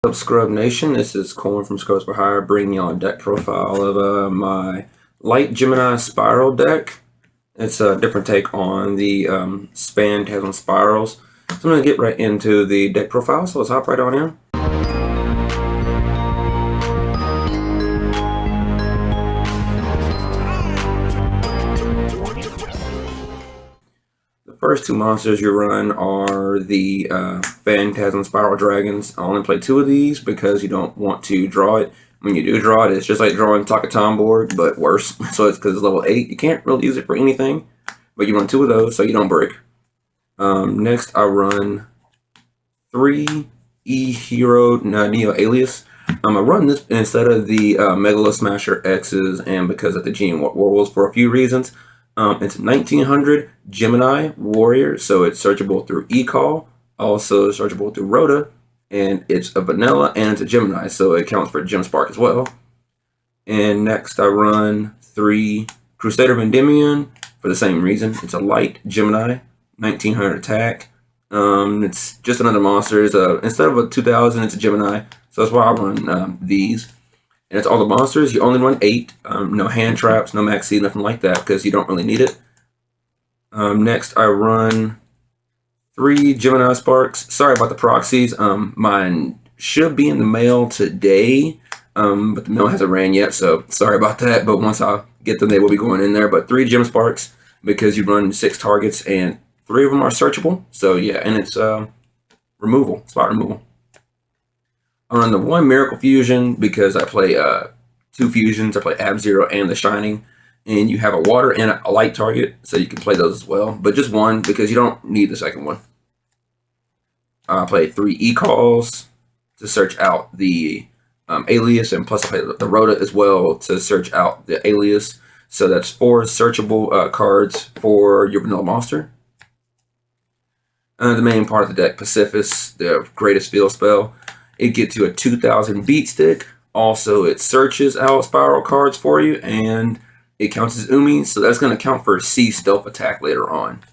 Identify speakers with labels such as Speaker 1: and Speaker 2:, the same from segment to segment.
Speaker 1: What's up, Scrub Nation? This is Corn from Scrubs for Hire, bringing you on a deck profile of my light Gemini spiral deck. It's a different take on the Phantasm spirals. So I'm going to get right into the deck profile, so let's hop right on in. The first two monsters you run are the Phantasm Spiral Dragons. I only play two of these because you don't want to draw it. When you do draw it, it's just like drawing Takaton board, but worse. So it's because it's level 8. You can't really use it for anything, but you run two of those so you don't break. Next, I run 3 E-Hero Neo Alias. I run this instead of the Megalo Smasher X's and because of the Gene Werewolves for a few reasons. It's 1900 Gemini Warrior, so it's searchable through eCall, also searchable through Rota, and it's a vanilla and it's a Gemini, so it counts for Gemspark as well. And next I run 3 Crusader Vendemion for the same reason. It's a light Gemini, 1900 attack. It's just another monster. It's instead of a 2000, it's a Gemini, so that's why I run these. And it's all the monsters. You only run 8. No hand traps, no max C, nothing like that, because you don't really need it. Next, I run 3 Gemini Sparks. Sorry about the proxies. Mine should be in the mail today, but the mail hasn't ran yet, so sorry about that. But once I get them, they will be going in there. But 3 Gem Sparks, because you run 6 targets, and 3 of them are searchable. So yeah, and it's removal, spot removal. I run the 1 Miracle Fusion because I play 2 fusions. I play Ab-Zero and the Shining. And you have a water and a light target, so you can play those as well. But just 1 because you don't need the second one. I play 3 E-Calls to search out the alias, and plus I play the Rota as well to search out the alias. So that's 4 searchable cards for your vanilla monster. The main part of the deck, Pacifist, the greatest field spell. It gets you a 2000 beat stick. Also, it searches out spiral cards for you, and it counts as Umi, so that's going to count for C stealth attack later on.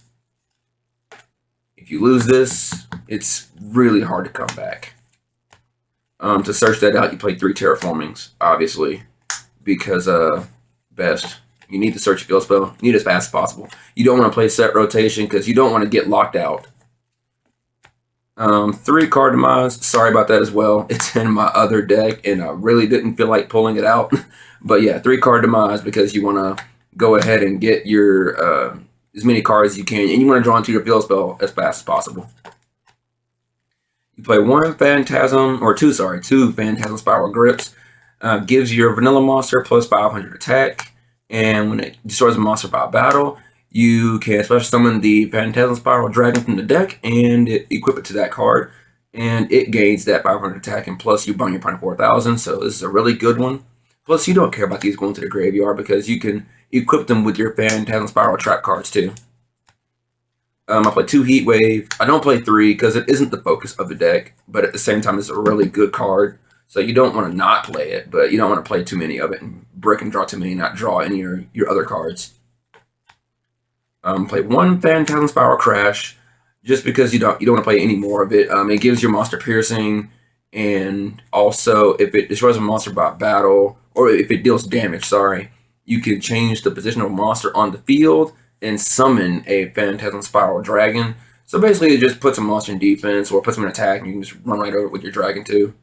Speaker 1: If you lose this, it's really hard to come back. To search that out, you play 3 terraformings, obviously, because best. You need to search a field spell. You need it as fast as possible. You don't want to play set rotation because you don't want to get locked out. 3 card demise. Sorry about that as well. It's in my other deck, and I really didn't feel like pulling it out. But yeah, 3 card demise because you want to go ahead and get your as many cards as you can, and you want to draw into your field spell as fast as possible. You play 1 Phantasm, or 2 Phantasm Spiral Grips. Gives your vanilla monster plus 500 attack, and when it destroys a monster by battle, you can special summon the Phantasm Spiral Dragon from the deck and equip it to that card, and it gains that 500 attack, and plus you burn your opponent 4,000, so this is a really good one. Plus you don't care about these going to the graveyard because you can equip them with your Phantasm Spiral trap cards too. I play 2 Heat Wave. I don't play 3 because it isn't the focus of the deck, but at the same time it's a really good card, so you don't want to not play it, but you don't want to play too many of it and brick and draw too many, not draw any of your other cards. Play 1 Phantasm Spiral Crash, just because you don't want to play any more of it. It gives your monster piercing, and also if it destroys a monster by battle, or if it deals damage, sorry, you can change the position of a monster on the field and summon a Phantasm Spiral Dragon. So basically it just puts a monster in defense or puts them in attack, and you can just run right over it with your dragon too.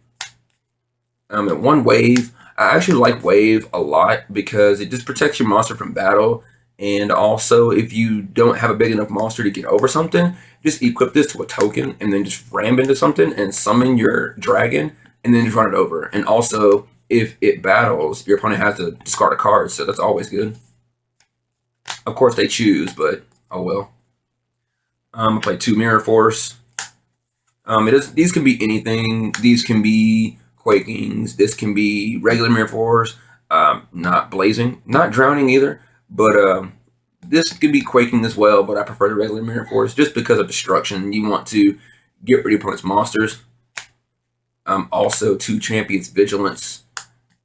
Speaker 1: At 1 Wave, I actually like Wave a lot because it just protects your monster from battle. And also, if you don't have a big enough monster to get over something, just equip this to a token and then just ram into something and summon your dragon and then just run it over. And also, if it battles, your opponent has to discard a card, so that's always good. Of course, they choose, but oh well. I play 2 Mirror Force. These can be anything. These can be Quakings. This can be regular Mirror Force. Not Blazing, not Drowning either. But this could be Quaking as well, but I prefer the regular Mirror Force just because of destruction. You want to get rid of your opponent's monsters. Also, 2 Champions Vigilance.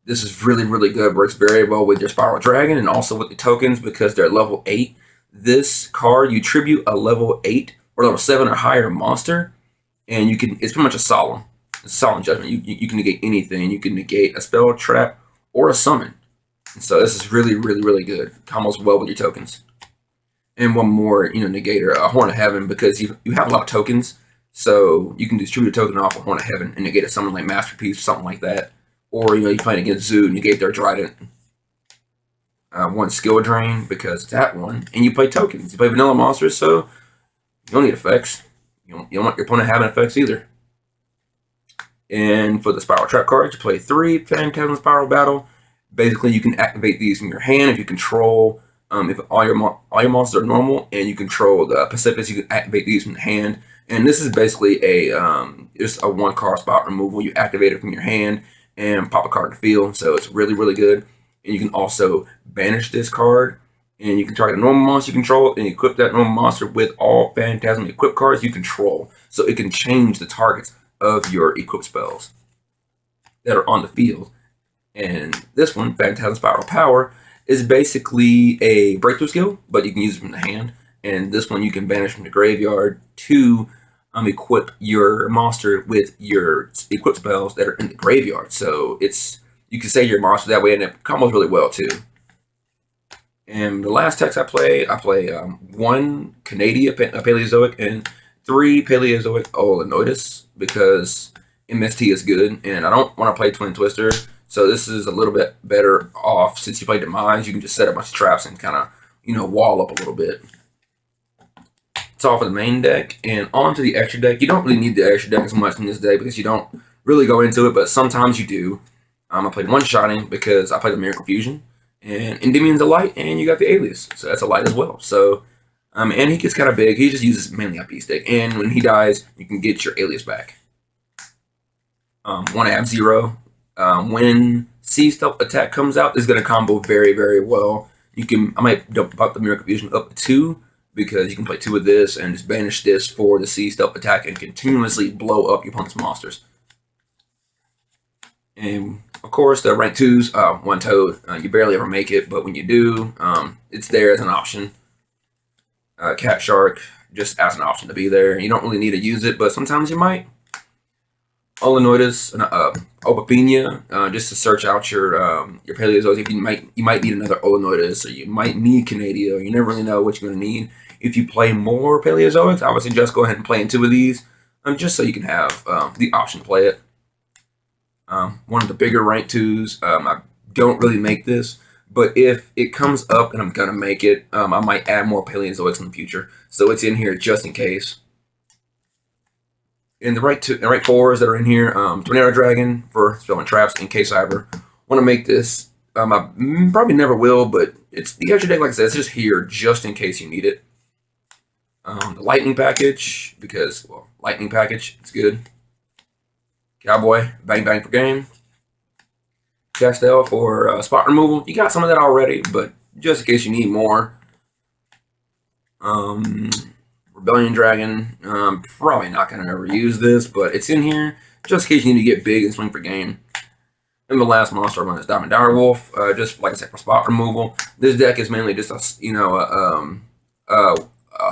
Speaker 1: This is really, really good. Works very well with your Spiral Dragon and also with the tokens because they're level 8. This card, you tribute a level 8 or level 7 or higher monster, and you can. It's pretty much a solemn. Solid Judgment. You can negate anything. You can negate a spell, trap, or a summon. And so this is really, really, really good. Combos well with your tokens. And one more, negator, a Horn of Heaven, because you have a lot of tokens. So you can distribute a token off a Horn of Heaven and negate something like Masterpiece or something like that. Or, you're playing against Zoo and negate their Trident. One skill drain because it's at one. And you play tokens. You play vanilla monsters, so you don't need effects. You don't want your opponent having effects either. And for the Spiral Trap cards, you play 3 Phantasm Spiral Battle. Basically, you can activate these from your hand if you control. If all your monsters are normal and you control the Pacifics, you can activate these from the hand. And this is basically just a 1-card spot removal. You activate it from your hand and pop a card in the field. So it's really, really good. And you can also banish this card. And you can target a normal monster you control and equip that normal monster with all Phantasm equipped cards you control. So it can change the targets of your equipped spells that are on the field. And this one, Phantasm Spiral Power, is basically a breakthrough skill, but you can use it from the hand. And this one you can banish from the graveyard to equip your monster with your equipped spells that are in the graveyard. So you can save your monster that way, and it combos really well too. And the last text I play 1 Canadian Paleozoic and 3 Paleozoic Olenoidus because MST is good, and I don't want to play Twin Twister. So this is a little bit better off. Since you play Demise, you can just set a bunch of traps and kind of, wall up a little bit. It's all for the main deck. And on to the extra deck. You don't really need the extra deck as much in this deck because you don't really go into it, but sometimes you do. I played 1 Shining because I played the Miracle Fusion. And Endymion's a light, and you got the Alias. So that's a light as well. So, and he gets kind of big. He just uses mainly a beast deck. And when he dies, you can get your Alias back. 1 Ab-Zero. When Sea Stealth Attack comes out, this is going to combo very, very well. I might bump the Miracle Fusion up to 2 because you can play 2 of this and just banish this for the Sea Stealth Attack and continuously blow up your opponent's monsters. And of course, the rank 2s, 1 Toad. You barely ever make it, but when you do, it's there as an option. Cat Shark, just as an option to be there. You don't really need to use it, but sometimes you might. Olenoidus and Opapinia, just to search out your Paleozoic. You might need another Olenoidus, or you might need Canadia. You never really know what you're going to need. If you play more Paleozoics, I would suggest go ahead and play in 2 of these, just so you can have the option to play it. One of the bigger rank 2s, I don't really make this, but if it comes up and I'm going to make it, I might add more Paleozoics in the future. So it's in here just in case. And the rank 4s that are in here, Tornado Dragon for spelling traps in case I ever want to make this. I probably never will, but it's the extra deck, like I said, it's just here just in case you need it. The Lightning Package, because, well, Lightning Package, it's good. Cowboy, Bang Bang for game. Castel for spot removal. You got some of that already, but just in case you need more. Rebellion Dragon, probably not going to ever use this, but it's in here just in case you need to get big and swing for game. And the last monster I run is Diamond Direwolf, just like I said, for spot removal. This deck is mainly just a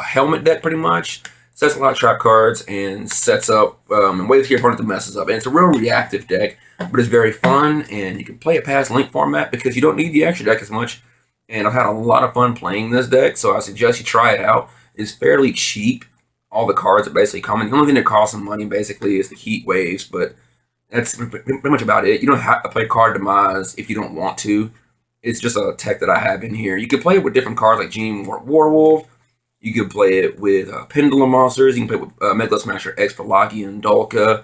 Speaker 1: helmet deck pretty much. Sets a lot of trap cards and sets up and waits for your opponent to mess up. And it's a real reactive deck, but it's very fun, and you can play it past Link format because you don't need the extra deck as much. And I've had a lot of fun playing this deck, so I suggest you try it out. It's fairly cheap. All the cards are basically common. The only thing that costs some money basically is the heat waves, but that's pretty much about it. You don't have to play card Demise if you don't want to. It's just a tech that I have in here. You can play it with different cards like Gene Warwolf. You can play it with Pendulum monsters. You can play it with Megalo Smasher X for Loki and Dolka.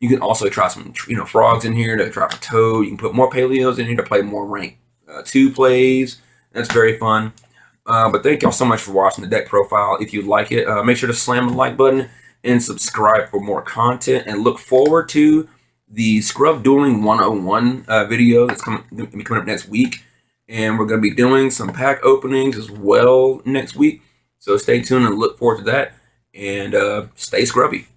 Speaker 1: You can also try some frogs in here to try a Toad. You can put more Paleos in here to play more rank 2 plays. That's very fun. But thank y'all so much for watching the deck profile. If you like it, make sure to slam the like button and subscribe for more content. And look forward to the Scrub Dueling 101 video that's coming up next week. And we're going to be doing some pack openings as well next week. So stay tuned and look forward to that. And stay scrubby.